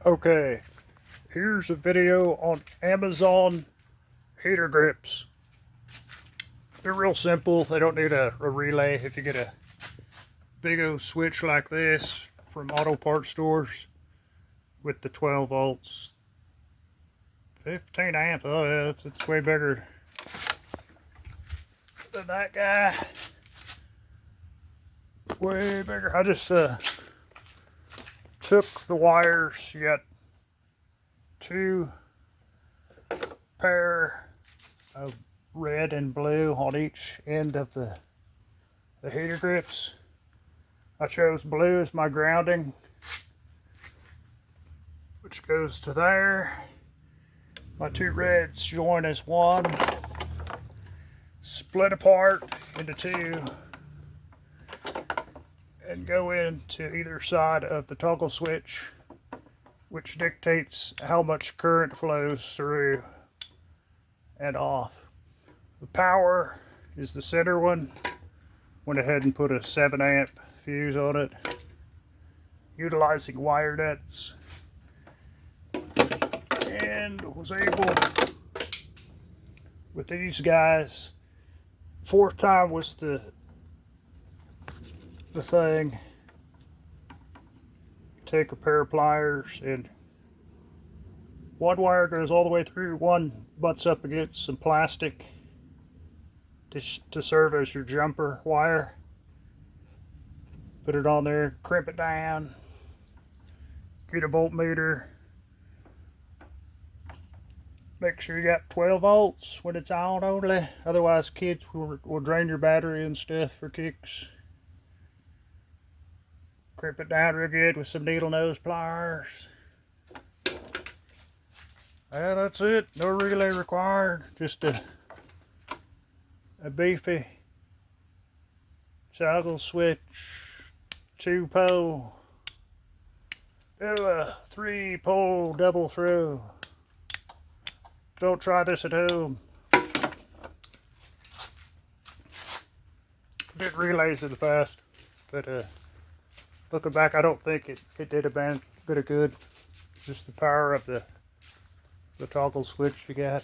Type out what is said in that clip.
Okay, here's a video on Amazon heater grips. They're real simple. They don't need a relay. If you get a big old switch like this from auto parts stores with the 12 volts, 15 amps. Oh yeah, it's way bigger than that guy. Way bigger. I just took the wires. You got two pair of red and blue on each end of the heater grips. I chose blue as my grounding, which goes to there. My two reds join as one, split apart into two, and go into either side of the toggle switch, which dictates how much current flows through and off. The power is the center one. Went ahead and put a 7 amp fuse on it, utilizing wire nuts, and was able, with these guys, fourth time was the thing. Take a pair of pliers, and one wire goes all the way through, one butts up against some plastic to serve as your jumper wire. Put it on there, crimp it down, get a voltmeter, make sure you got 12 volts when it's on only, otherwise kids will drain your battery and stuff for kicks. Crimp it down real good with some needle nose pliers. And that's it. No relay required. Just a beefy toggle switch, 2-pole. Do a 3-pole double throw. Don't try this at home. Did relays in the past, but looking back, I don't think it did a bit of good. Just the power of the toggle switch you got.